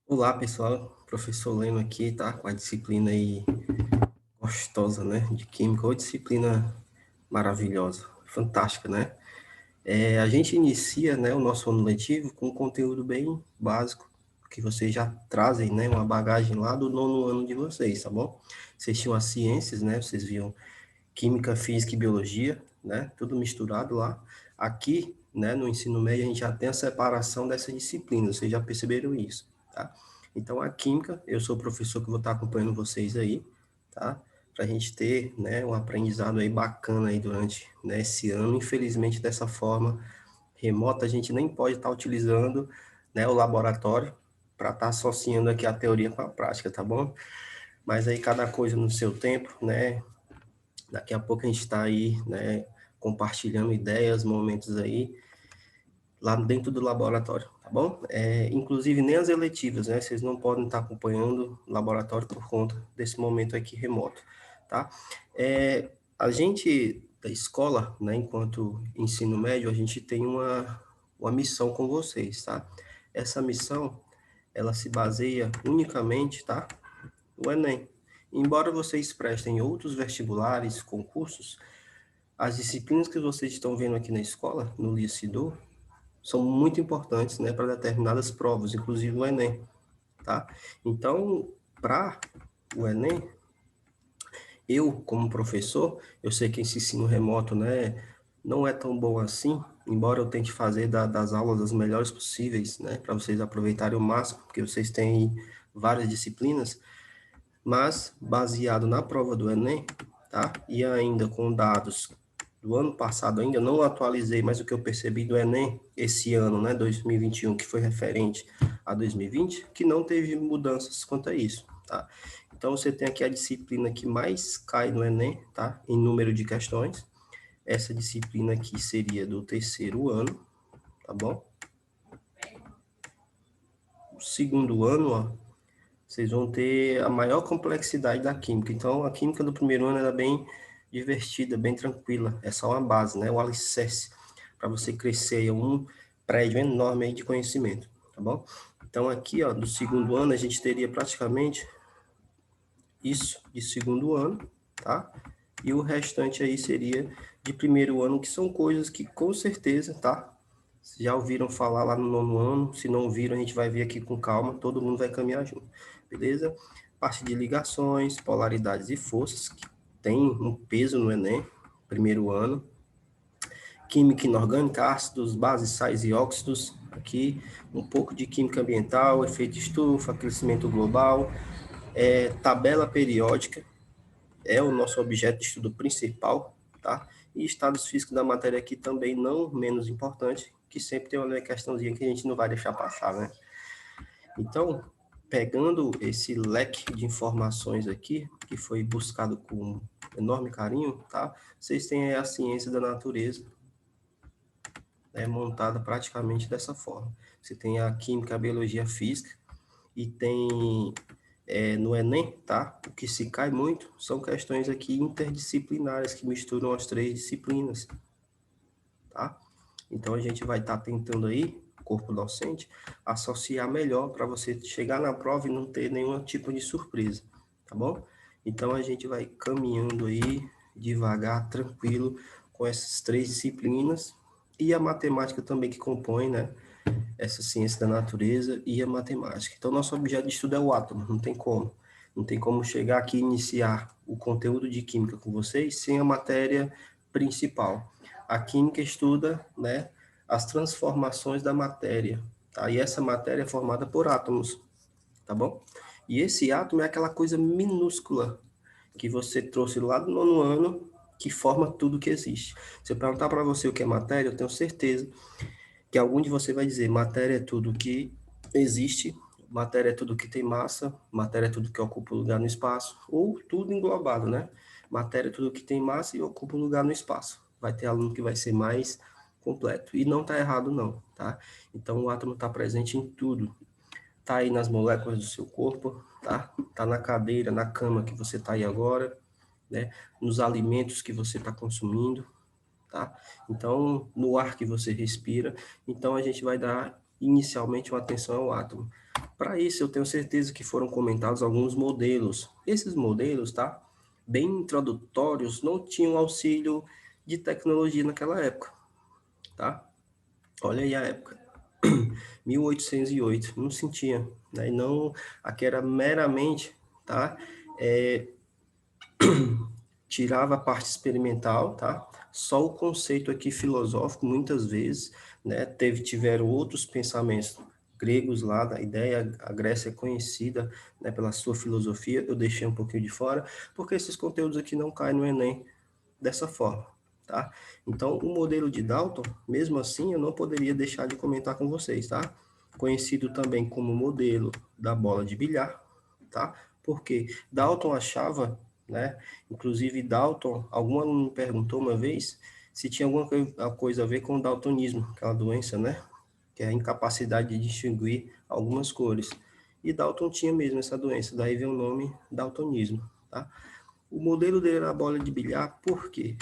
Olá, pessoal. Professor Leno aqui, tá? Com a disciplina aí gostosa, né? De Química, ou disciplina maravilhosa, fantástica, né? A gente inicia, né, o nosso ano letivo com um conteúdo bem básico, que vocês já trazem, né, uma bagagem lá do nono ano de vocês, tá bom? Vocês tinham as ciências, né? Vocês viam Química, Física e Biologia, né? Tudo misturado lá. Aqui, né, no ensino médio, a gente já tem a separação dessa disciplina, vocês já perceberam isso, tá? Então, a Química, eu sou o professor que vou estar acompanhando vocês aí, tá? Para a gente ter, né, um aprendizado aí bacana aí durante, né, esse ano. Infelizmente, dessa forma remota, a gente nem pode estar utilizando, né, o laboratório para estar associando aqui a teoria com a prática, tá bom? Mas aí cada coisa no seu tempo, né? Daqui a pouco a gente está aí, né, compartilhando ideias, momentos aí, lá dentro do laboratório, tá bom? Inclusive, nem as eletivas, né? Vocês não podem estar acompanhando o laboratório por conta desse momento aqui remoto, tá? A gente, da escola, né, enquanto ensino médio, a gente tem uma missão com vocês, tá? Essa missão, ela se baseia unicamente, tá? No Enem. Embora vocês prestem outros vestibulares, concursos, as disciplinas que vocês estão vendo aqui na escola, no LICIDO, são muito importantes, né, para determinadas provas, inclusive o Enem, tá? Então, para o Enem, eu, como professor, eu sei que esse ensino remoto, né, não é tão bom assim, embora eu tente fazer das aulas as melhores possíveis, né, para vocês aproveitarem o máximo, porque vocês têm várias disciplinas, mas baseado na prova do Enem, tá? E ainda com dados do ano passado, ainda não atualizei, mas o que eu percebi do Enem esse ano, né, 2021, que foi referente a 2020, que não teve mudanças quanto a isso, tá? Então você tem aqui a disciplina que mais cai no Enem, tá? Em número de questões. Essa disciplina aqui seria do terceiro ano, tá bom? O segundo ano, ó, vocês vão ter a maior complexidade da química. Então, a química do primeiro ano era bem divertida, bem tranquila. É só uma base, né? O alicerce para você crescer aí um prédio enorme aí de conhecimento, tá bom? Então, aqui, ó, do segundo ano, a gente teria praticamente isso de segundo ano, tá? E o restante aí seria de primeiro ano, que são coisas que com certeza, tá? Já ouviram falar lá no nono ano, se não ouviram, a gente vai ver aqui com calma, todo mundo vai caminhar junto, beleza? Parte de ligações, polaridades e forças, que tem um peso no Enem, primeiro ano. Química inorgânica, ácidos, bases, sais e óxidos, aqui um pouco de química ambiental, efeito estufa, aquecimento global, tabela periódica, é o nosso objeto de estudo principal, tá? E estados físicos da matéria aqui também não menos importante, que sempre tem uma questãozinha que a gente não vai deixar passar, né? Então, pegando esse leque de informações aqui, que foi buscado com enorme carinho, tá? Vocês têm a ciência da natureza, montada praticamente dessa forma. Você tem a química, a biologia, a física, e tem no Enem, tá? O que se cai muito são questões aqui interdisciplinares que misturam as três disciplinas, tá? Então a gente vai estar tentando aí, corpo docente, associar melhor para você chegar na prova e não ter nenhum tipo de surpresa, tá bom? Então a gente vai caminhando aí devagar, tranquilo, com essas três disciplinas e a matemática também que compõe, né? Essa ciência da natureza e a matemática. Então, nosso objeto de estudo é o átomo, não tem como. Não tem como chegar aqui e iniciar o conteúdo de química com vocês sem a matéria principal. A química estuda, né, as transformações da matéria, tá? E essa matéria é formada por átomos, tá bom? E esse átomo é aquela coisa minúscula que você trouxe lá do nono ano, que forma tudo que existe. Se eu perguntar para você o que é matéria, eu tenho certeza que algum de você vai dizer, matéria é tudo que existe, matéria é tudo que tem massa, matéria é tudo que ocupa lugar no espaço, ou tudo englobado, né? Matéria é tudo que tem massa e ocupa um lugar no espaço. Vai ter aluno que vai ser mais completo. E não está errado, não, tá? Então, o átomo está presente em tudo. Está aí nas moléculas do seu corpo, tá? Está na cadeira, na cama que você está aí agora, né? Nos alimentos que você está consumindo, tá? Então, no ar que você respira, então a gente vai dar inicialmente uma atenção ao átomo. Para isso, eu tenho certeza que foram comentados alguns modelos. Esses modelos, tá? Bem introdutórios, não tinham auxílio de tecnologia naquela época, tá? Olha aí a época. 1808, não sentia, né? E não, aqui era meramente, tá? Tirava a parte experimental, tá? Só o conceito aqui filosófico, muitas vezes, né? Tiveram outros pensamentos gregos lá da ideia, a Grécia é conhecida, né, pela sua filosofia, eu deixei um pouquinho de fora, porque esses conteúdos aqui não caem no Enem dessa forma, tá? Então, o modelo de Dalton, mesmo assim, eu não poderia deixar de comentar com vocês, tá? Conhecido também como modelo da bola de bilhar, tá? Porque Dalton achava, né? Inclusive Dalton, algum aluno me perguntou uma vez se tinha alguma coisa a ver com o daltonismo, aquela doença, né? Que é a incapacidade de distinguir algumas cores. E Dalton tinha mesmo essa doença, daí vem o nome daltonismo, tá? O modelo dele era a bola de bilhar, por quê?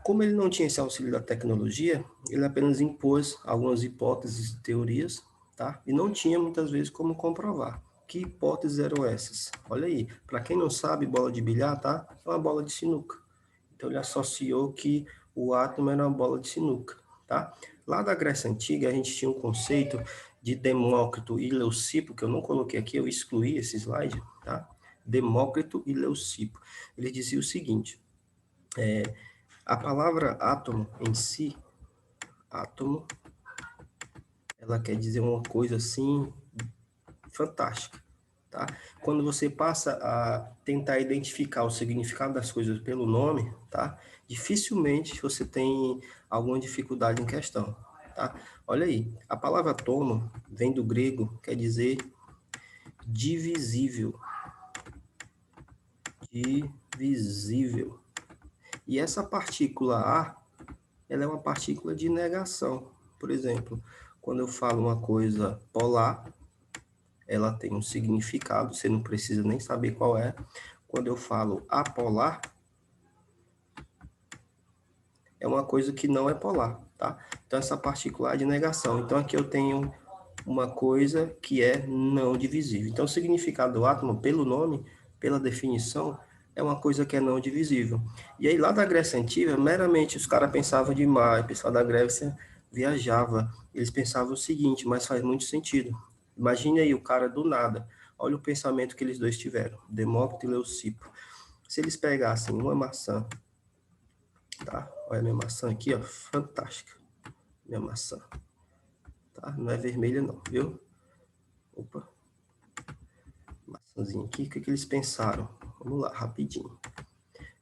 Como ele não tinha esse auxílio da tecnologia, ele apenas impôs algumas hipóteses e teorias, tá? E não tinha muitas vezes como comprovar. Que hipóteses eram essas? Olha aí, para quem não sabe, bola de bilhar, tá? É uma bola de sinuca. Então ele associou que o átomo era uma bola de sinuca, tá? Lá da Grécia Antiga, a gente tinha um conceito de Demócrito e Leucipo, que eu não coloquei aqui, eu excluí esse slide, tá? Demócrito e Leucipo. Ele dizia o seguinte, a palavra átomo em si, átomo, ela quer dizer uma coisa assim fantástica, tá? Quando você passa a tentar identificar o significado das coisas pelo nome, tá? Dificilmente você tem alguma dificuldade em questão, tá? Olha aí, a palavra átomo vem do grego, quer dizer divisível, divisível. E essa partícula A, ela é uma partícula de negação. Por exemplo, quando eu falo uma coisa polar, ela tem um significado, você não precisa nem saber qual é. Quando eu falo apolar, é uma coisa que não é polar, tá? Então, essa partícula é de negação. Então, aqui eu tenho uma coisa que é não divisível. Então, o significado do átomo, pelo nome, pela definição, é uma coisa que é não divisível. E aí, lá da Grécia Antiga, meramente os caras pensavam demais, o pessoal da Grécia viajava, eles pensavam o seguinte, mas faz muito sentido. Imagine aí o cara do nada, olha o pensamento que eles dois tiveram, Demócrito e Leucipo. Se eles pegassem uma maçã, tá? Olha a minha maçã aqui, ó, fantástica, minha maçã, tá? Não é vermelha não, viu? Opa, maçãzinha aqui, o que eles pensaram? Vamos lá, rapidinho.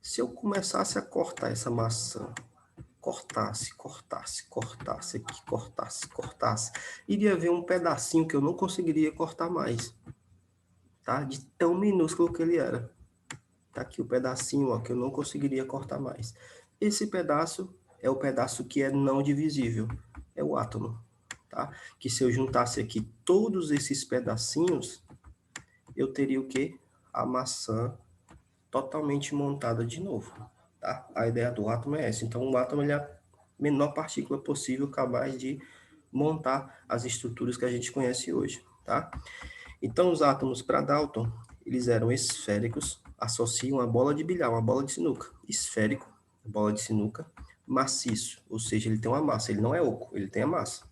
Se eu começasse a cortar essa maçã, cortasse aqui, cortasse, iria haver um pedacinho que eu não conseguiria cortar mais, tá? De tão minúsculo que ele era. Tá aqui o pedacinho, ó, que eu não conseguiria cortar mais. Esse pedaço é o pedaço que é não divisível, é o átomo, tá? Que se eu juntasse aqui todos esses pedacinhos, eu teria o quê? A maçã totalmente montada de novo, tá? A ideia do átomo é essa. Então, o átomo ele é a menor partícula possível capaz de montar as estruturas que a gente conhece hoje, tá? Então, os átomos para Dalton, eles eram esféricos, associam a bola de bilhar, uma bola de sinuca. Esférico, bola de sinuca, maciço, ou seja, ele tem uma massa, ele não é oco, ele tem a massa.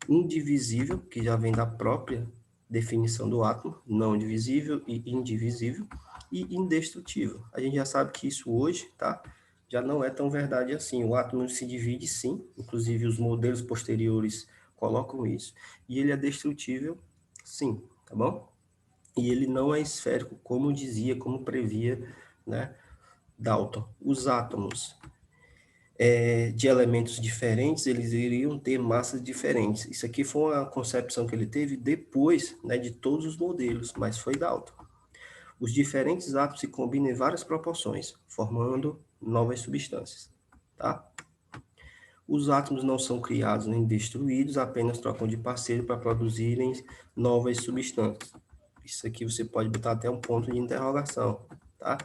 Indivisível, que já vem da própria definição do átomo, não divisível e indivisível, e indestrutível. A gente já sabe que isso hoje, tá? Já não é tão verdade assim. O átomo se divide sim, inclusive os modelos posteriores colocam isso, e ele é destrutível sim, tá bom? E ele não é esférico, como dizia, como previa, né, Dalton. Os átomos de elementos diferentes, eles iriam ter massas diferentes. Isso aqui foi uma concepção que ele teve depois, né, de todos os modelos, mas foi Dalton. Os diferentes átomos se combinam em várias proporções, formando novas substâncias, tá? Os átomos não são criados nem destruídos, apenas trocam de parceiro para produzirem novas substâncias. Isso aqui você pode botar até um ponto de interrogação, tá?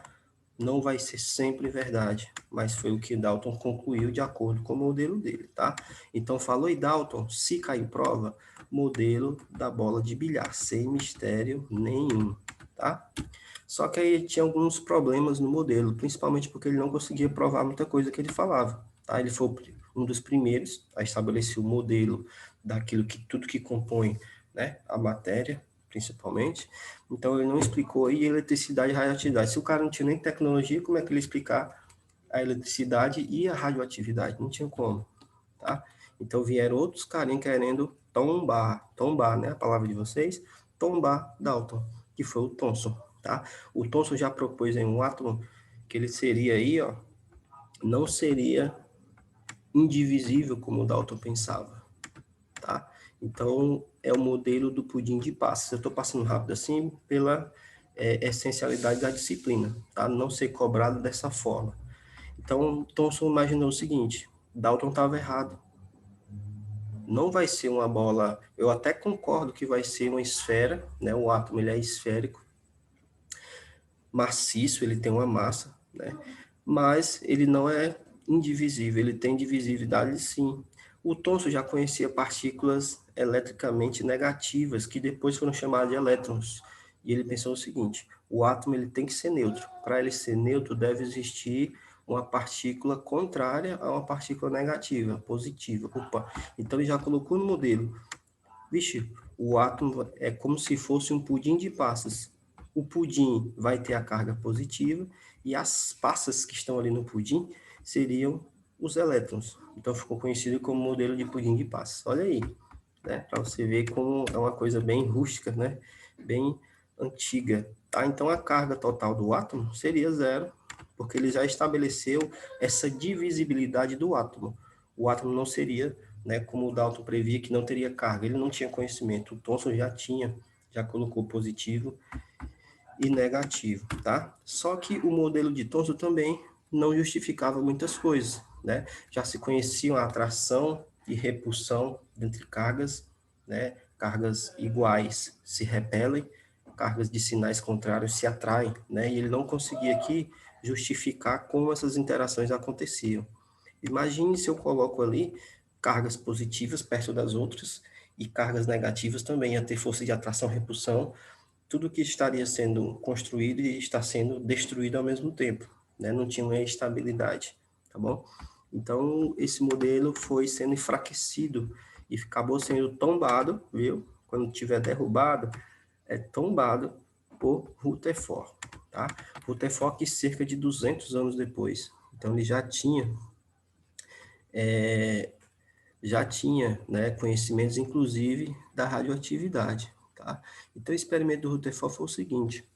não vai ser sempre verdade, mas foi o que Dalton concluiu de acordo com o modelo dele, tá? Então, falou e Dalton, se cair prova, modelo da bola de bilhar, sem mistério nenhum, tá? Só que aí tinha alguns problemas no modelo, principalmente porque ele não conseguia provar muita coisa que ele falava, tá? Ele foi um dos primeiros a estabelecer o modelo daquilo que tudo que compõe, né, a matéria, principalmente. Então ele não explicou aí eletricidade e radioatividade. Se o cara não tinha nem tecnologia, como é que ele ia explicar a eletricidade e a radioatividade? Não tinha como, tá? Então vieram outros carinhas querendo tombar, né, a palavra de vocês, tombar Dalton, que foi o Thomson, tá? O Thomson já propôs em um átomo que ele seria aí, ó, não seria indivisível como o Dalton pensava, tá? Então é o modelo do pudim de passas. Eu estou passando rápido assim pela essencialidade da disciplina, tá? Não ser cobrado dessa forma. Então Thomson imaginou o seguinte: Dalton estava errado. Não vai ser uma bola. Eu até concordo que vai ser uma esfera, né? O átomo ele é esférico, maciço, ele tem uma massa, né? Mas ele não é indivisível, ele tem divisibilidade sim. O Thomson já conhecia partículas eletricamente negativas, que depois foram chamadas de elétrons. E ele pensou o seguinte: o átomo ele tem que ser neutro. Para ele ser neutro, deve existir uma partícula contrária a uma partícula negativa, positiva. Opa. Então ele já colocou no modelo. Vixe, o átomo é como se fosse um pudim de passas. O pudim vai ter a carga positiva e as passas que estão ali no pudim seriam os elétrons. Então ficou conhecido como modelo de pudim de passas. Olha aí, né? Para você ver como é uma coisa bem rústica, né? Bem antiga. Tá? Então a carga total do átomo seria zero, porque ele já estabeleceu essa divisibilidade do átomo. O átomo não seria, né, como o Dalton previa, que não teria carga. Ele não tinha conhecimento. O Thomson já tinha, já colocou positivo e negativo, tá? Só que o modelo de Thomson também não justificava muitas coisas, né? Já se conheciam a atração e repulsão entre cargas, né? Cargas iguais se repelem, cargas de sinais contrários se atraem, né? E ele não conseguia aqui justificar como essas interações aconteciam. Imagine se eu coloco ali cargas positivas perto das outras e cargas negativas também, a ter força de atração e repulsão, tudo que estaria sendo construído e está sendo destruído ao mesmo tempo, né? Não tinha uma estabilidade, tá bom? Então, esse modelo foi sendo enfraquecido e acabou sendo tombado, viu? Quando tiver derrubado, é tombado por Rutherford, tá? Rutherford que cerca de 200 anos depois. Então, ele já tinha, né, conhecimentos, inclusive, da radioatividade, tá? Então, o experimento do Rutherford foi o seguinte: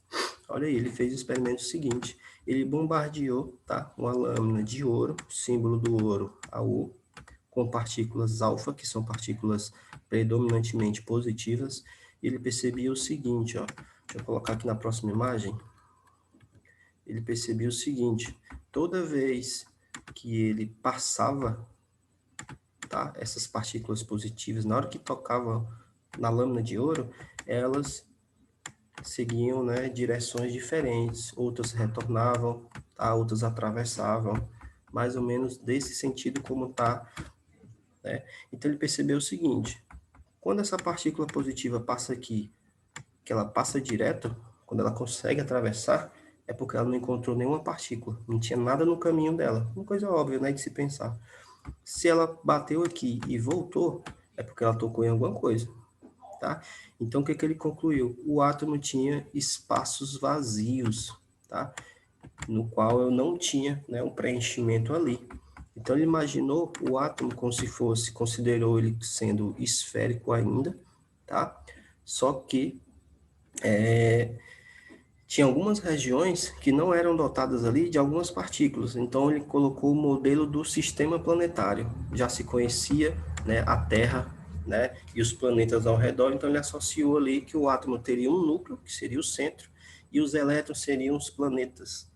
olha aí, ele fez o experimento seguinte: ele bombardeou, tá, uma lâmina de ouro, símbolo do ouro, AU, com partículas alfa, que são partículas predominantemente positivas. E ele percebia o seguinte, ó, deixa eu colocar aqui na próxima imagem. Ele percebia o seguinte: toda vez que ele passava, tá, essas partículas positivas, na hora que tocavam na lâmina de ouro, elas seguiam, né, direções diferentes, outras retornavam, tá, outras atravessavam, mais ou menos desse sentido como tá, né? Então ele percebeu o seguinte: quando essa partícula positiva passa aqui, que ela passa direto, quando ela consegue atravessar, é porque ela não encontrou nenhuma partícula, não tinha nada no caminho dela, uma coisa óbvia, né, de se pensar. Se ela bateu aqui e voltou, é porque ela tocou em alguma coisa, tá? Então, o que que ele concluiu? O átomo tinha espaços vazios, tá? No qual eu não tinha, né, um preenchimento ali. Então, ele imaginou o átomo como se fosse, considerou ele sendo esférico ainda, tá? Só que tinha algumas regiões que não eram dotadas ali de algumas partículas. Então, ele colocou o modelo do sistema planetário. Já se conhecia, né, a Terra, né, e os planetas ao redor. Então, ele associou ali que o átomo teria um núcleo, que seria o centro, e os elétrons seriam os planetas,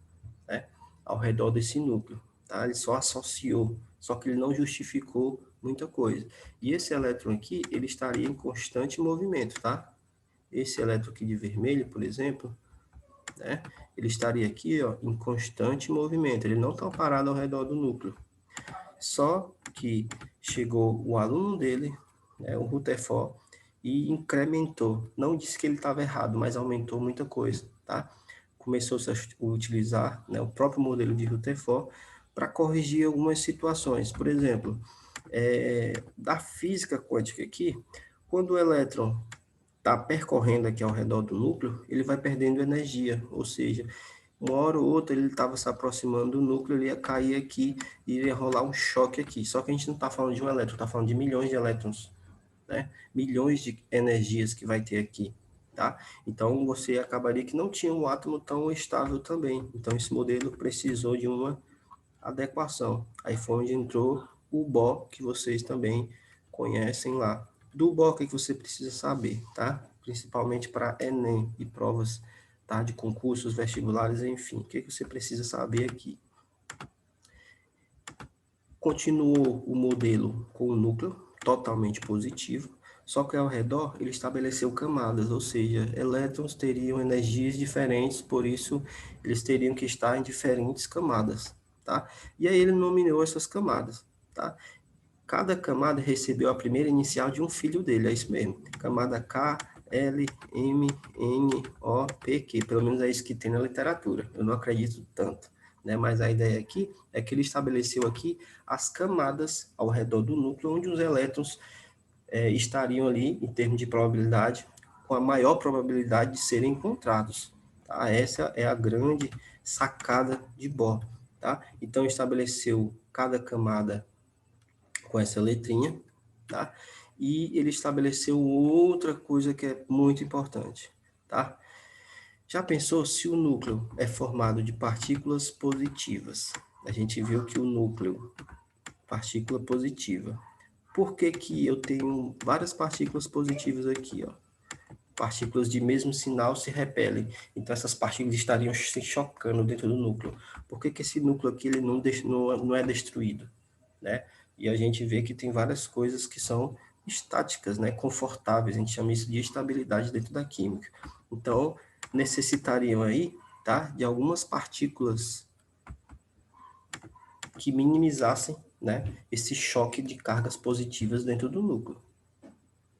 né, ao redor desse núcleo. Tá? Ele só associou, só que ele não justificou muita coisa. E esse elétron aqui, ele estaria em constante movimento, tá? Esse elétron aqui de vermelho, por exemplo, né? Ele estaria aqui, ó, em constante movimento, ele não está parado ao redor do núcleo. Só que chegou o aluno dele, né, o Rutherford, e incrementou. Não disse que ele estava errado, mas aumentou muita coisa, tá? Começou-se a utilizar, né, o próprio modelo de Rutherford para corrigir algumas situações. Por exemplo, da física quântica aqui, quando o elétron está percorrendo aqui ao redor do núcleo, ele vai perdendo energia, ou seja, uma hora ou outra ele estava se aproximando do núcleo, ele ia cair aqui e iria rolar um choque aqui. Só que a gente não está falando de um elétron, está falando de milhões de elétrons, né? Milhões de energias que vai ter aqui, tá? Então você acabaria que não tinha um átomo tão estável também. Então esse modelo precisou de uma adequação. Aí foi onde entrou o Bohr, que vocês também conhecem lá. Do Bohr, o que você precisa saber, tá? Principalmente para Enem e provas, tá? De concursos, vestibulares, enfim. O que você precisa saber aqui? Continuou o modelo com o núcleo totalmente positivo, só que ao redor ele estabeleceu camadas, ou seja, elétrons teriam energias diferentes, por isso eles teriam que estar em diferentes camadas, tá? E aí ele nomeou essas camadas, tá? Cada camada recebeu a primeira inicial de um filho dele, é isso mesmo. Camada K, L, M, N, O, P, Q. Pelo menos é isso que tem na literatura. Eu não acredito tanto, né? Mas a ideia aqui é que ele estabeleceu aqui as camadas ao redor do núcleo, onde os elétrons estariam ali, em termos de probabilidade, com a maior probabilidade de serem encontrados. Tá? Essa é a grande sacada de Bohr. Tá? Então, estabeleceu cada camada com essa letrinha, tá? E ele estabeleceu outra coisa que é muito importante, tá? Já pensou se o núcleo é formado de partículas positivas? A gente viu que o núcleo, partícula positiva. Por que que eu tenho várias partículas positivas aqui, ó? Partículas de mesmo sinal se repelem. Então, essas partículas estariam se chocando dentro do núcleo. Por que que esse núcleo aqui ele não é destruído, né? E a gente vê que tem várias coisas que são estáticas, né? Confortáveis. A gente chama isso de estabilidade dentro da química. Então, necessitariam aí, tá? De algumas partículas que minimizassem, né? Esse choque de cargas positivas dentro do núcleo.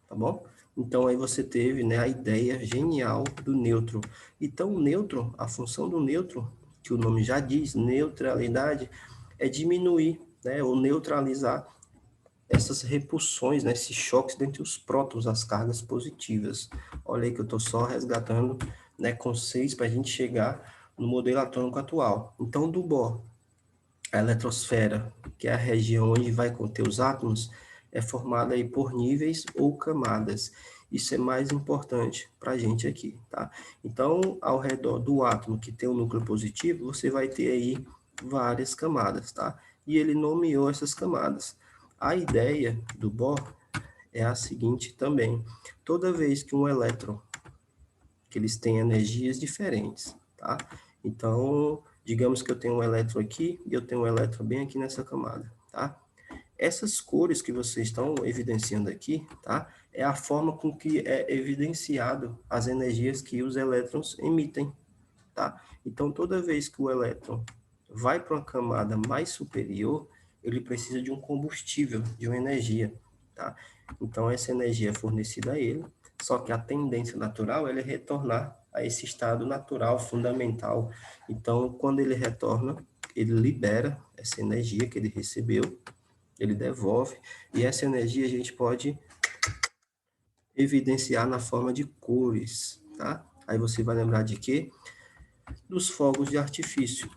Tá bom? Então, aí você teve, né, a ideia genial do nêutron. Então, o nêutron, a função do nêutron, que o nome já diz, neutralidade, é diminuir, né, ou neutralizar essas repulsões, né, esses choques entre os prótons, as cargas positivas. Olha aí que eu estou só resgatando, né, conceitos para a gente chegar no modelo atômico atual. Então, do Bohr, a eletrosfera, que é a região onde vai conter os átomos, é formada aí por níveis ou camadas. Isso é mais importante para a gente aqui, tá? Então, ao redor do átomo que tem um núcleo positivo, você vai ter aí várias camadas, tá? E ele nomeou essas camadas. A ideia do Bohr é a seguinte também. Toda vez que um elétron, que eles têm energias diferentes, tá? Então, digamos que eu tenho um elétron aqui e eu tenho um elétron bem aqui nessa camada, tá? Essas cores que vocês estão evidenciando aqui, tá? É a forma com que é evidenciado as energias que os elétrons emitem, tá? Então, toda vez que o elétron vai para uma camada mais superior, ele precisa de um combustível, de uma energia, tá? Então, essa energia é fornecida a ele, só que a tendência natural é retornar a esse estado natural, fundamental. Então, quando ele retorna, ele libera essa energia que ele recebeu, ele devolve, e essa energia a gente pode evidenciar na forma de cores, tá? Aí você vai lembrar de quê? Dos fogos de artifício,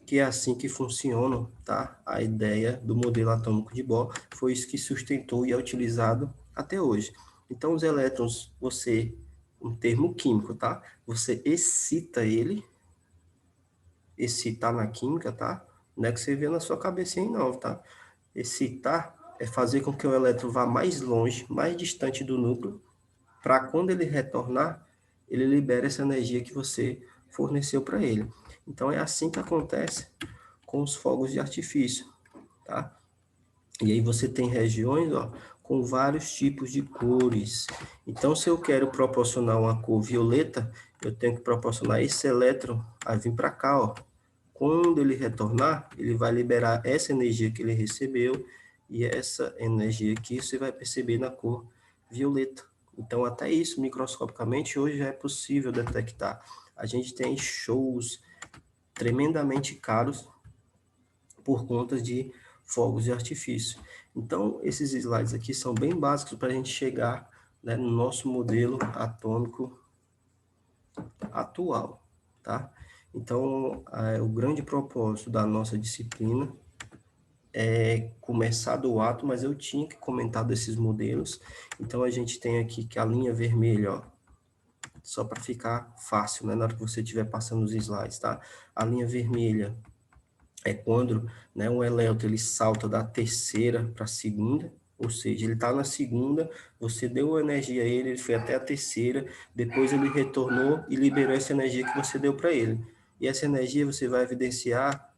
que é assim que funcionam, tá? A ideia do modelo atômico de Bohr foi isso que sustentou e é utilizado até hoje. Então, os elétrons, um termo químico, tá? Você excita ele, excitar na química, tá? Não é que você vê na sua cabecinha, não, tá? Excitar é fazer com que o elétron vá mais longe, mais distante do núcleo, para quando ele retornar, ele libera essa energia que você forneceu para ele. Então, é assim que acontece com os fogos de artifício, tá? E aí você tem regiões, ó, com vários tipos de cores. Então, se eu quero proporcionar uma cor violeta, eu tenho que proporcionar esse elétron a vir para cá, ó. Quando ele retornar, ele vai liberar essa energia que ele recebeu, e essa energia aqui você vai perceber na cor violeta. Então, até isso, microscopicamente, hoje já é possível detectar. A gente tem shows tremendamente caros por conta de fogos de artifício. Então, esses slides aqui são bem básicos para a gente chegar, né, no nosso modelo atômico atual, tá? Então, o grande propósito da nossa disciplina é começar do ato, mas eu tinha que comentar desses modelos. Então, a gente tem aqui que a linha vermelha, ó, só para ficar fácil, né, na hora que você estiver passando os slides, tá? A linha vermelha é quando, né, um elétron ele salta da terceira para a segunda, ou seja, ele está na segunda, você deu energia a ele, ele foi até a terceira, depois ele retornou e liberou essa energia que você deu para ele. E essa energia você vai evidenciar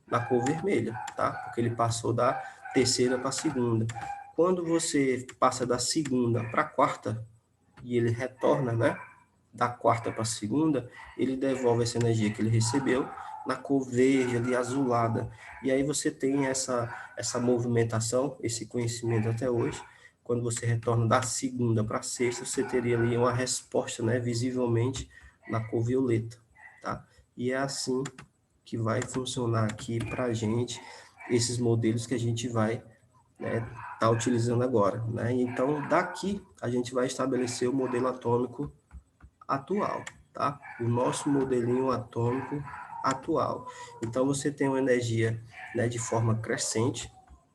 na cor vermelha, tá? Porque ele passou da terceira para a segunda. Quando você passa da segunda para a quarta, e ele retorna, né, da quarta para a segunda, ele devolve essa energia que ele recebeu na cor verde, ali azulada. E aí você tem essa movimentação, esse conhecimento até hoje. Quando você retorna da segunda para a sexta, você teria ali uma resposta, né, visivelmente na cor violeta, tá? E é assim que vai funcionar aqui para a gente, esses modelos que a gente vai, né, tá utilizando agora, né? Então, daqui a gente vai estabelecer o modelo atômico atual, tá? O nosso modelinho atômico atual. Então, você tem uma energia, né, de forma crescente.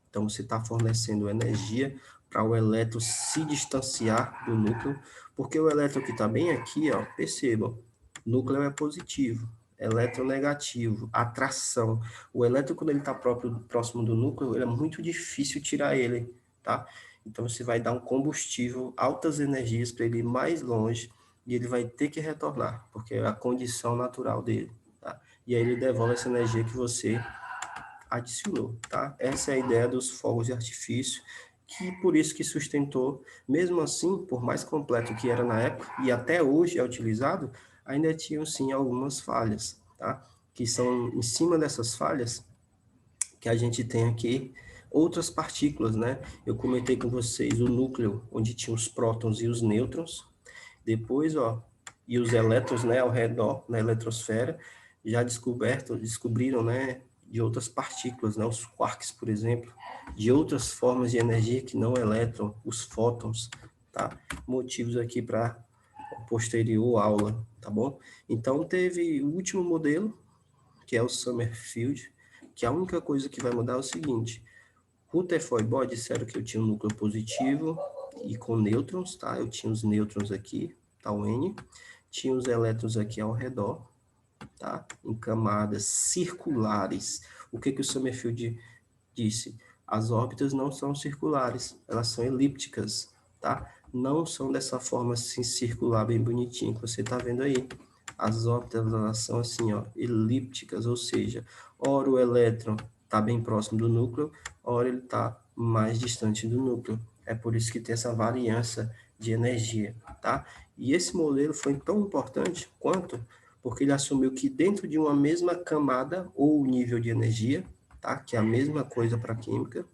Então, você está fornecendo energia para o elétron se distanciar do núcleo, porque o elétron que está bem aqui, ó, percebam, núcleo é positivo, elétron negativo, atração. O elétron, quando ele está próximo do núcleo, ele é muito difícil tirar ele, tá? Então, você vai dar um combustível, altas energias para ele ir mais longe, e ele vai ter que retornar, porque é a condição natural dele, tá? E aí ele devolve essa energia que você adicionou, tá? Essa é a ideia dos fogos de artifício, que por isso que sustentou, mesmo assim, por mais completo que era na época, e até hoje é utilizado, ainda tinham sim algumas falhas, tá? Que são em cima dessas falhas que a gente tem aqui outras partículas, né? Eu comentei com vocês o núcleo, onde tinha os prótons e os nêutrons, depois, ó, e os elétrons, né, ao redor, na eletrosfera, já descobriram, né, de outras partículas, né, os quarks, por exemplo, de outras formas de energia que não elétron, os fótons, tá? Motivos aqui para posterior aula, tá bom? Então, teve o último modelo, que é o Summerfield, que a única coisa que vai mudar é o seguinte: Rutherford e Bohr disseram que eu tinha um núcleo positivo e com nêutrons, tá? Eu tinha os nêutrons aqui, tá, o N, tinha os elétrons aqui ao redor, tá? Em camadas circulares. O que que o Summerfield disse? As órbitas não são circulares, elas são elípticas, tá? Não são dessa forma assim circular bem bonitinho que você tá vendo aí. As órbitas elas são assim, ó, elípticas, ou seja, ora o elétron está bem próximo do núcleo, ora ele está mais distante do núcleo. É por isso que tem essa variância de energia, tá? E esse modelo foi tão importante quanto porque ele assumiu que dentro de uma mesma camada ou nível de energia, tá? Que é a mesma coisa para a química,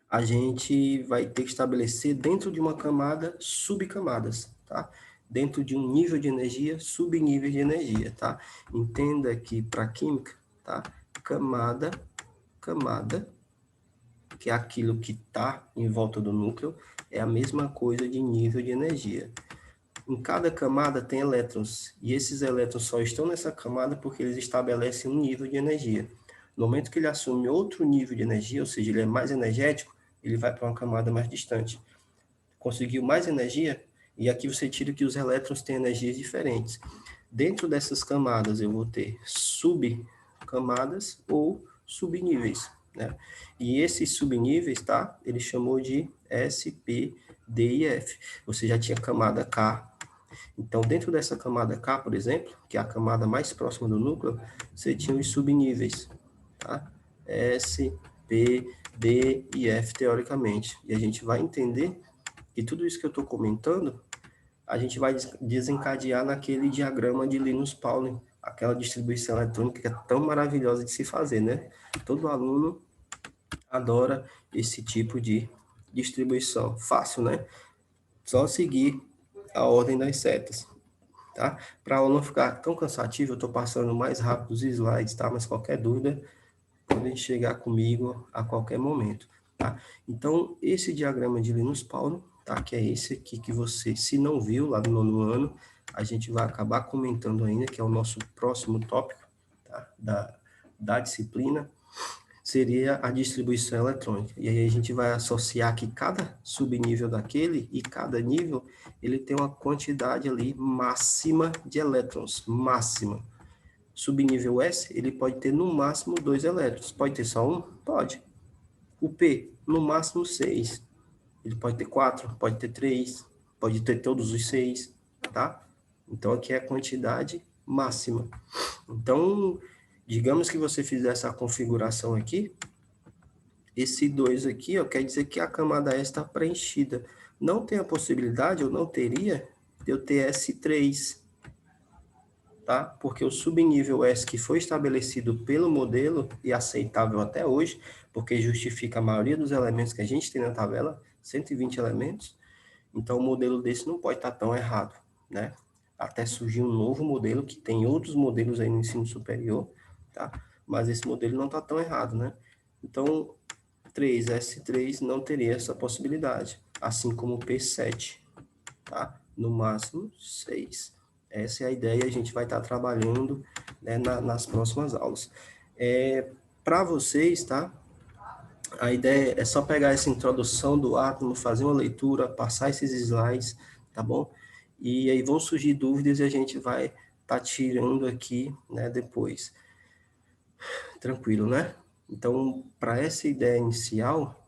a gente vai ter que estabelecer dentro de uma camada subcamadas, tá? Dentro de um nível de energia, subníveis de energia, tá? Entenda que para química, tá? Camada, que é aquilo que está em volta do núcleo, é a mesma coisa de nível de energia. Em cada camada tem elétrons, e esses elétrons só estão nessa camada porque eles estabelecem um nível de energia. No momento que ele assume outro nível de energia, ou seja, ele é mais energético, ele vai para uma camada mais distante. Conseguiu mais energia, e aqui você tira que os elétrons têm energias diferentes. Dentro dessas camadas eu vou ter subcamadas ou subníveis, né? E esses subníveis, tá? Ele chamou de S, P, D e F. Você já tinha camada K. Então, dentro dessa camada K, por exemplo, que é a camada mais próxima do núcleo, você tinha os subníveis, tá? S, P, D e F, teoricamente. E a gente vai entender que tudo isso que eu estou comentando a gente vai desencadear naquele diagrama de Linus Pauling, aquela distribuição eletrônica que é tão maravilhosa de se fazer, né? Todo aluno adora esse tipo de distribuição. Fácil, né? Só seguir a ordem das setas, tá? Para não ficar tão cansativo, eu estou passando mais rápido os slides, tá? Mas qualquer dúvida, podem chegar comigo a qualquer momento, tá? Então, esse diagrama de Linus Pauling, tá? Que é esse aqui que você, se não viu lá no 9º ano, a gente vai acabar comentando ainda, que é o nosso próximo tópico, tá? Da disciplina, seria a distribuição eletrônica. E aí a gente vai associar que cada subnível daquele e cada nível, ele tem uma quantidade ali máxima de elétrons, máxima. Subnível S, ele pode ter no máximo 2 elétrons. Pode ter só um? Pode. O P, no máximo 6. Ele pode ter 4, pode ter 3, pode ter todos os 6, tá? Então, aqui é a quantidade máxima. Então, digamos que você fizer essa configuração aqui, esse 2 aqui, ó, quer dizer que a camada S está preenchida. Não tem a possibilidade, ou não teria, de eu ter S3, tá? Porque o subnível S que foi estabelecido pelo modelo, e aceitável até hoje, porque justifica a maioria dos elementos que a gente tem na tabela, 120 elementos, então o modelo desse não pode estar tão errado, né? Até surgir um novo modelo, que tem outros modelos aí no ensino superior, tá? Mas esse modelo não está tão errado, né? Então, 3S3 não teria essa possibilidade, assim como o P7, tá? No máximo 6. Essa é a ideia, a gente vai estar trabalhando, né, nas próximas aulas. Para vocês, tá? A ideia é só pegar essa introdução do átomo, fazer uma leitura, passar esses slides, tá bom? E aí vão surgir dúvidas e a gente vai estar tirando aqui, né, depois. Tranquilo, né? Então, para essa ideia inicial,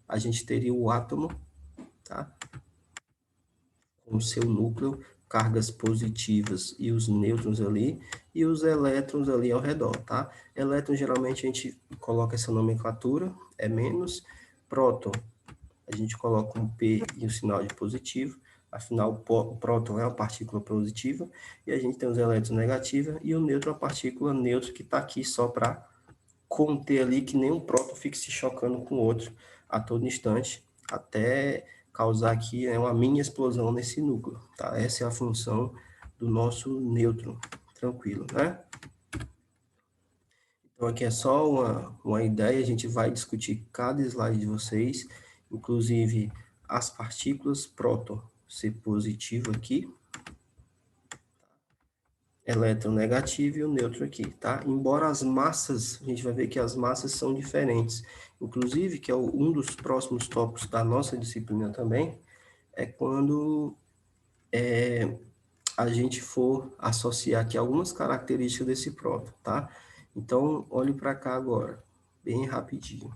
a gente teria o átomo, tá? Com o seu núcleo, cargas positivas e os nêutrons ali, e os elétrons ali ao redor, tá? Elétron, geralmente, a gente coloca essa nomenclatura, é menos. Próton, a gente coloca um P e um sinal de positivo, afinal, o próton é uma partícula positiva, e a gente tem os elétrons negativos, e o nêutron é uma partícula neutra que está aqui só para conter ali que nem um próton fique se chocando com o outro a todo instante, até causar aqui uma mini explosão nesse núcleo, tá? Essa é a função do nosso nêutron, tranquilo, né? Então, aqui é só uma ideia, a gente vai discutir cada slide de vocês, inclusive as partículas, próton ser positivo aqui, elétron negativo e o neutro aqui, tá? Embora as massas, a gente vai ver que as massas são diferentes, inclusive, que é um dos próximos tópicos da nossa disciplina também, é quando a gente for associar aqui algumas características desse próton, tá? Então, olhe para cá agora, bem rapidinho.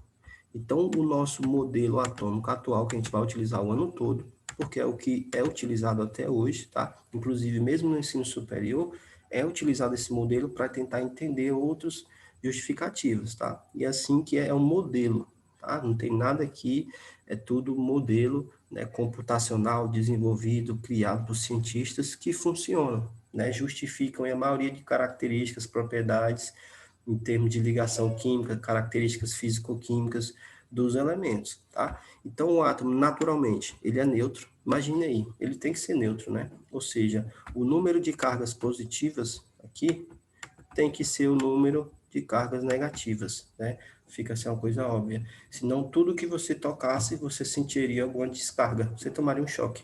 Então, o nosso modelo atômico atual, que a gente vai utilizar o ano todo, porque é o que é utilizado até hoje, tá? Inclusive, mesmo no ensino superior, é utilizado esse modelo para tentar entender outros justificativos, tá? E assim que é um modelo, tá? Não tem nada aqui, é tudo modelo, né, computacional, desenvolvido, criado por cientistas que funcionam, né? Justificam a maioria de características, propriedades, em termos de ligação química, características físico-químicas dos elementos, tá? Então, o átomo, naturalmente, ele é neutro. Imagine aí, ele tem que ser neutro, né? Ou seja, o número de cargas positivas aqui tem que ser o número de cargas negativas, né? Fica assim uma coisa óbvia. Senão, tudo que você tocasse, você sentiria alguma descarga, você tomaria um choque.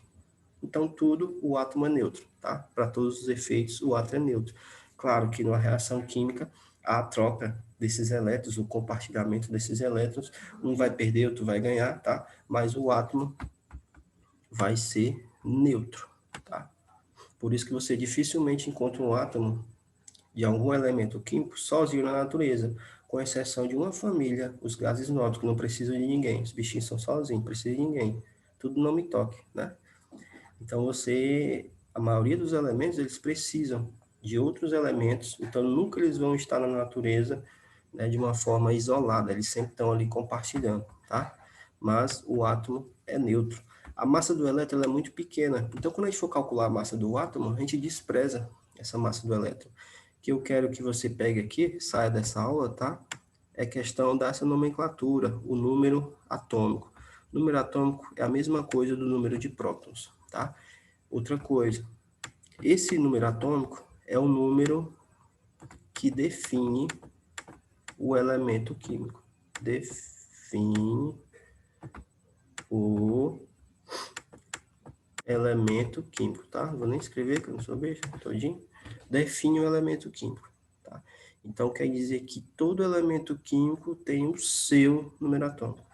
Então, tudo, o átomo é neutro, tá? Para todos os efeitos, o átomo é neutro. Claro que numa reação química, a troca desses elétrons, o compartilhamento desses elétrons, um vai perder, outro vai ganhar, tá? Mas o átomo vai ser neutro, tá? Por isso que você dificilmente encontra um átomo de algum elemento químico sozinho na natureza, com exceção de uma família, os gases nórdicos, que não precisam de ninguém, os bichinhos são sozinhos, não precisam de ninguém. Tudo não me toque, né? Então, a maioria dos elementos, eles precisam de outros elementos, então nunca eles vão estar na natureza, né, de uma forma isolada, eles sempre estão ali compartilhando, tá? Mas o átomo é neutro. A massa do elétron ela é muito pequena. Então, quando a gente for calcular a massa do átomo, a gente despreza essa massa do elétron. O que eu quero que você pegue aqui, saia dessa aula, tá? É questão dessa nomenclatura, o número atômico. O número atômico é a mesma coisa do número de prótons, tá? Outra coisa, esse número atômico é o número que define o elemento químico. Define o elemento químico, tá? Vou nem escrever, que eu não sou beijo, todinho. Define o elemento químico, tá? Então, quer dizer que todo elemento químico tem o seu número atômico.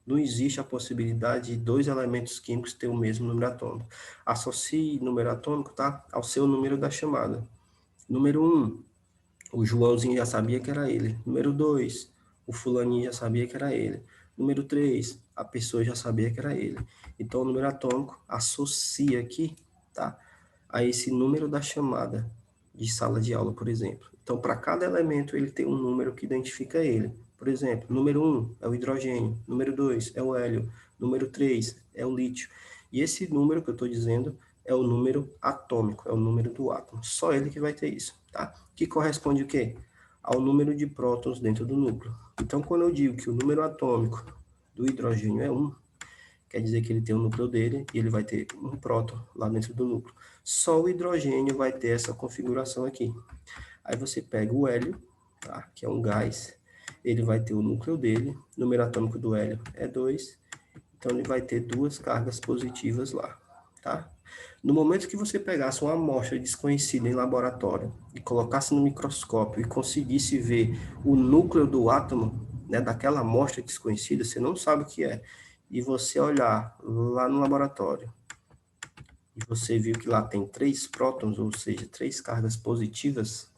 Não existe a possibilidade de dois elementos químicos ter o mesmo número atômico. Associe número atômico, tá? Ao seu número da chamada. Número 1, o Joãozinho já sabia que era ele. Número 2, o fulaninho já sabia que era ele. Número 3, a pessoa já sabia que era ele. Então, o número atômico associa aqui, tá? A esse número da chamada de sala de aula, por exemplo. Então, para cada elemento, ele tem um número que identifica ele. Por exemplo, número 1 é o hidrogênio, número 2 é o hélio, número 3 é o lítio. E esse número que eu estou dizendo é o número atômico, é o número do átomo. Só ele que vai ter isso, tá? Que corresponde o quê? Ao número de prótons dentro do núcleo. Então, quando eu digo que o número atômico do hidrogênio é 1, quer dizer que ele tem o núcleo dele e ele vai ter um próton lá dentro do núcleo. Só o hidrogênio vai ter essa configuração aqui. Aí você pega o hélio, tá? Que é um gás, ele vai ter o núcleo dele, o número atômico do hélio é 2, então ele vai ter duas cargas positivas lá, tá? No momento que você pegasse uma amostra desconhecida em laboratório e colocasse no microscópio e conseguisse ver o núcleo do átomo, né, daquela amostra desconhecida, você não sabe o que é, e você olhar lá no laboratório e você viu que lá tem 3 prótons, ou seja, 3 cargas positivas,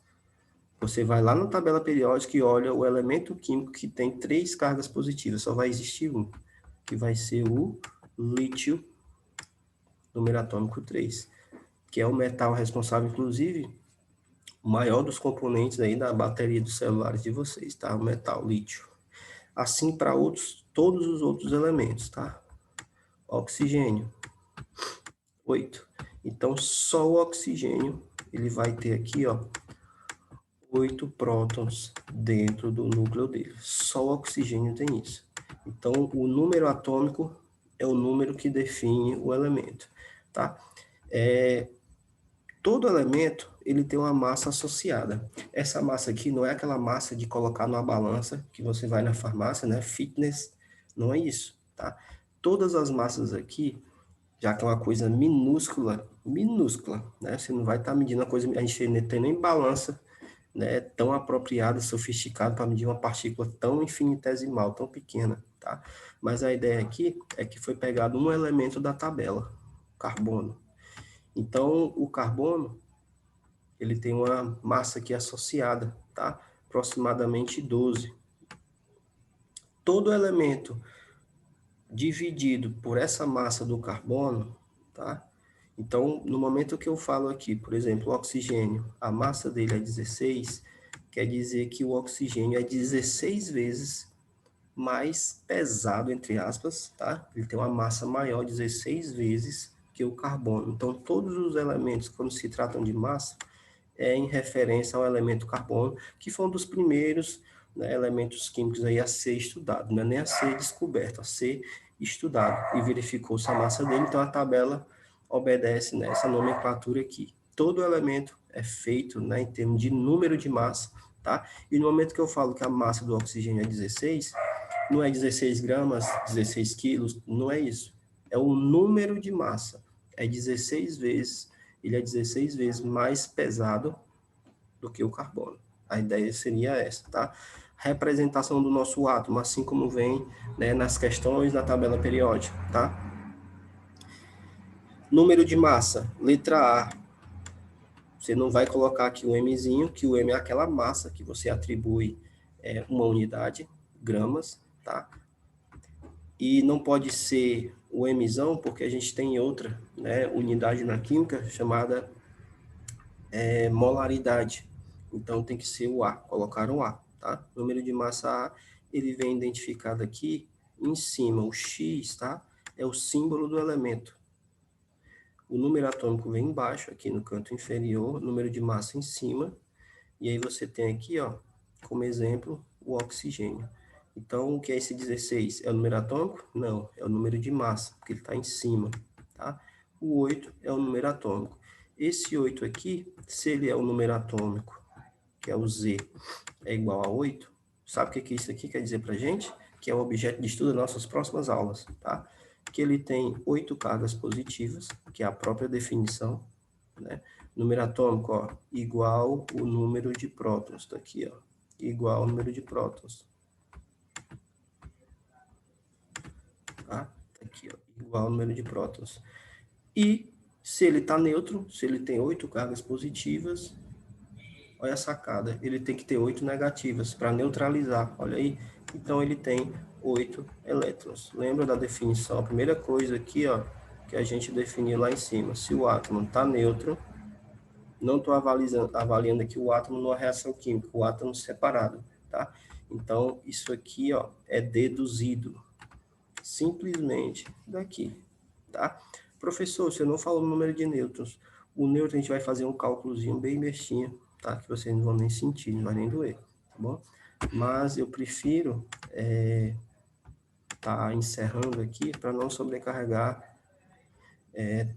você vai lá na tabela periódica e olha o elemento químico que tem 3 cargas positivas, só vai existir um, que vai ser o lítio, número atômico 3, que é o metal responsável, inclusive, o maior dos componentes aí da bateria dos celulares de vocês, tá? O metal, lítio. Assim para todos os outros elementos, tá? Oxigênio, 8. Então, só o oxigênio, ele vai ter aqui, ó, 8 prótons dentro do núcleo dele. Só o oxigênio tem isso. Então, o número atômico é o número que define o elemento, tá? Todo elemento, ele tem uma massa associada. Essa massa aqui não é aquela massa de colocar numa balança que você vai na farmácia, né? Fitness, não é isso, tá? Todas as massas aqui, já que é uma coisa minúscula, minúscula, né? Você não vai estar medindo a coisa, a gente não tem nem balança, né, tão apropriada, sofisticada para medir uma partícula tão infinitesimal, tão pequena, tá? Mas a ideia aqui é que foi pegado um elemento da tabela, carbono. Então, o carbono, ele tem uma massa aqui associada, tá? Aproximadamente 12. Todo elemento dividido por essa massa do carbono, tá? Então, no momento que eu falo aqui, por exemplo, o oxigênio, a massa dele é 16, quer dizer que o oxigênio é 16 vezes mais pesado, entre aspas, tá? Ele tem uma massa maior, 16 vezes, que o carbono. Então, todos os elementos, quando se tratam de massa, é em referência ao elemento carbono, que foi um dos primeiros, né, elementos químicos aí a ser estudado, não é nem a ser descoberto, a ser estudado, e verificou-se a massa dele, então a tabela obedece nessa nomenclatura aqui. Todo elemento é feito, né, em termos de número de massa, tá? E no momento que eu falo que a massa do oxigênio é 16, não é 16 gramas, 16 quilos, não é isso. É o número de massa. É 16 vezes, ele é 16 vezes mais pesado do que o carbono. A ideia seria essa, tá? Representação do nosso átomo, assim como vem, né, nas questões na tabela periódica, tá? Número de massa, letra A. Você não vai colocar aqui o Mzinho, que o M é aquela massa que você atribui uma unidade, gramas, tá? E não pode ser o Mzão, porque a gente tem outra, né, unidade na química chamada molaridade. Então tem que ser o A, colocar o A, tá? Número de massa A, ele vem identificado aqui em cima, o X, tá? é o símbolo do elemento. O número atômico vem embaixo, aqui no canto inferior, número de massa em cima, e aí você tem aqui, ó, como exemplo, o oxigênio. Então, o que é esse 16? É o número atômico? Não, é o número de massa, porque ele está em cima, tá? O 8 é o número atômico. Esse 8 aqui, se ele é o número atômico, que é o Z, é igual a 8, sabe o que isso aqui quer dizer para a gente? Que é o objeto de estudo das nossas próximas aulas, tá? Que ele tem 8 cargas positivas, que é a própria definição, né? Número atômico, ó, igual o número de prótons, tá aqui, ó, igual ao número de prótons, tá? Tá aqui, ó, igual ao número de prótons. E se ele está neutro, se ele tem 8 cargas positivas, olha a sacada, ele tem que ter 8 negativas para neutralizar, olha aí. Então ele tem 8 elétrons. Lembra da definição? A primeira coisa aqui, ó, que a gente definiu lá em cima, se o átomo está neutro, não estou avaliando aqui o átomo numa reação química, o átomo separado, tá? Então, isso aqui, ó, é deduzido simplesmente daqui, tá? Professor, você não falou o número de nêutrons. O nêutron a gente vai fazer um cálculozinho bem bestinha, tá? Que vocês não vão nem sentir, não vai nem doer, tá bom? Mas eu prefiro tá encerrando aqui para não sobrecarregar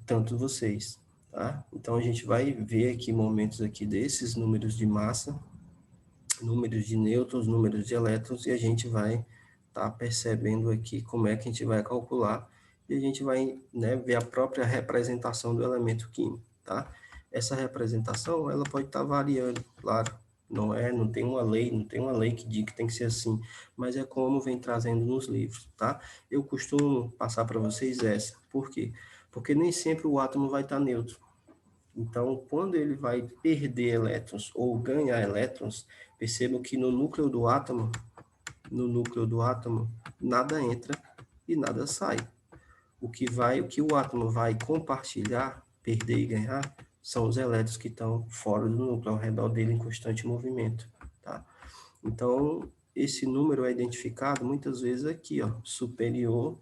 tanto vocês, tá? Então a gente vai ver aqui momentos aqui desses números de massa, números de nêutrons, números de elétrons, e a gente vai estar percebendo aqui como é que a gente vai calcular, e a gente vai, né, ver a própria representação do elemento químico, tá? Essa representação, ela pode estar variando, claro, não tem uma lei, não tem uma lei que diga que tem que ser assim, mas é como vem trazendo nos livros, tá? Eu costumo passar para vocês essa, por quê? Porque nem sempre o átomo vai estar neutro. Então, quando ele vai perder elétrons ou ganhar elétrons, percebam que no núcleo do átomo, nada entra e nada sai. O que o átomo vai compartilhar, perder e ganhar, são os elétrons que estão fora do núcleo, ao redor dele em constante movimento, tá? Então, esse número é identificado muitas vezes aqui, ó, superior,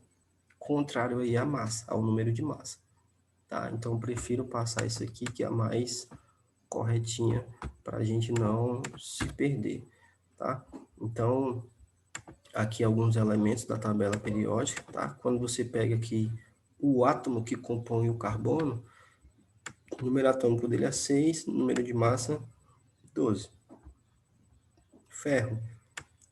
contrário aí à massa, ao número de massa, tá? Então, prefiro passar isso aqui, que é a mais corretinha, para a gente não se perder, tá? Então, aqui alguns elementos da tabela periódica, tá? Quando você pega aqui o átomo que compõe o carbono, o número atômico dele é 6, número de massa 12. Ferro,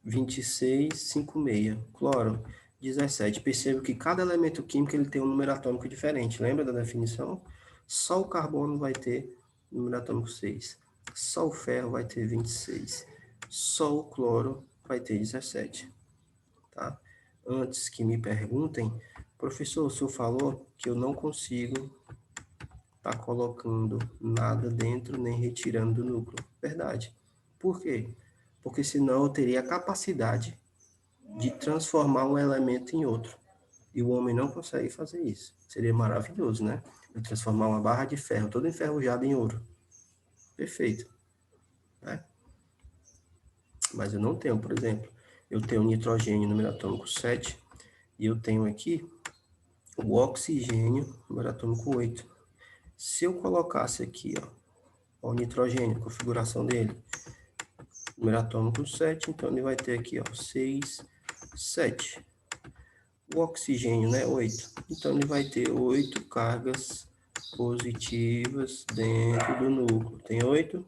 26,56. Cloro, 17. Perceba que cada elemento químico ele tem um número atômico diferente. Lembra da definição? Só o carbono vai ter número atômico 6. Só o ferro vai ter 26. Só o cloro vai ter 17. Tá? Antes que me perguntem, professor, o senhor falou que eu não consigo estar colocando nada dentro nem retirando do núcleo. Verdade. Por quê? Porque senão eu teria a capacidade de transformar um elemento em outro. E o homem não consegue fazer isso. Seria maravilhoso, né? Eu transformar uma barra de ferro toda enferrujada em ouro. Perfeito. Né? Mas eu não tenho, por exemplo, eu tenho nitrogênio número atômico 7 e eu tenho aqui o oxigênio número atômico 8. Se eu colocasse aqui, ó, o nitrogênio, a configuração dele, número atômico 7, então ele vai ter aqui, ó, 6, 7. O oxigênio, né, 8. Então ele vai ter 8 cargas positivas dentro do núcleo. Tem 8?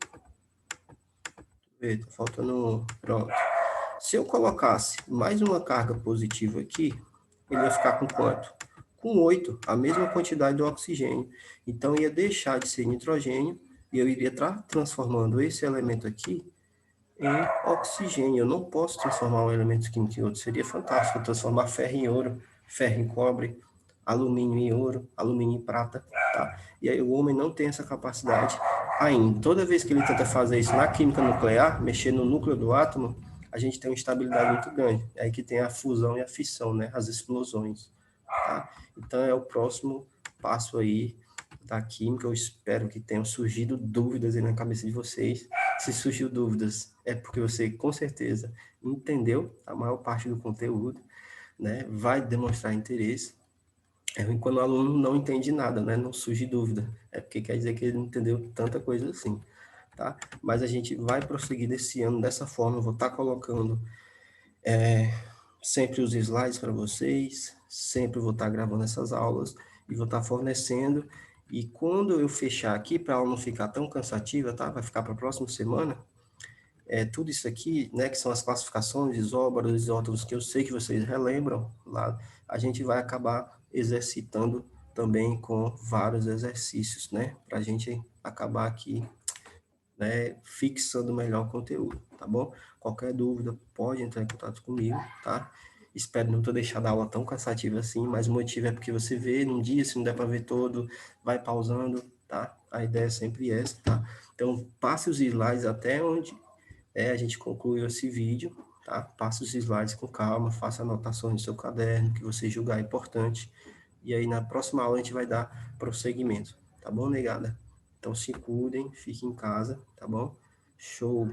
Tá faltando 1. Pronto. Se eu colocasse mais uma carga positiva aqui, ele ia ficar com quanto? Com 8, a mesma quantidade do oxigênio. Então ia deixar de ser nitrogênio e eu iria estar transformando esse elemento aqui em oxigênio. Eu não posso transformar um elemento químico em outro. Seria fantástico transformar ferro em ouro, ferro em cobre, alumínio em ouro, alumínio em prata, tá? E aí o homem não tem essa capacidade ainda. Toda vez que ele tenta fazer isso na química nuclear, mexer no núcleo do átomo, a gente tem uma instabilidade muito grande. É aí que tem a fusão e a fissão, né? As explosões, tá? Então é o próximo passo aí da química. Eu espero que tenham surgido dúvidas aí na cabeça de vocês. Se surgiu dúvidas, é porque você com certeza entendeu a maior parte do conteúdo, né? Vai demonstrar interesse. É ruim quando o aluno não entende nada, né? Não surge dúvida. É porque quer dizer que ele não entendeu tanta coisa assim, tá? Mas a gente vai prosseguir desse ano dessa forma. Eu vou estar colocando sempre os slides para vocês, sempre vou estar gravando essas aulas e vou estar fornecendo. E quando eu fechar aqui, para a aula não ficar tão cansativa, tá? Vai ficar para a próxima semana. Tudo isso aqui, né, que são as classificações, isóbaros, isótopos, que eu sei que vocês relembram lá, a gente vai acabar exercitando também com vários exercícios, né, para a gente acabar aqui, né, fixando melhor o conteúdo, tá bom? Qualquer dúvida, pode entrar em contato comigo, tá? Espero não ter deixado a aula tão cansativa assim, mas o motivo é porque você vê num dia, se não der para ver todo, vai pausando, tá? A ideia é sempre essa, tá? Então, passe os slides até onde a gente concluiu esse vídeo, tá? Passe os slides com calma, faça anotações no seu caderno, que você julgar importante, e aí na próxima aula a gente vai dar prosseguimento, tá bom, negada? Então se cuidem, fiquem em casa, tá bom? Show!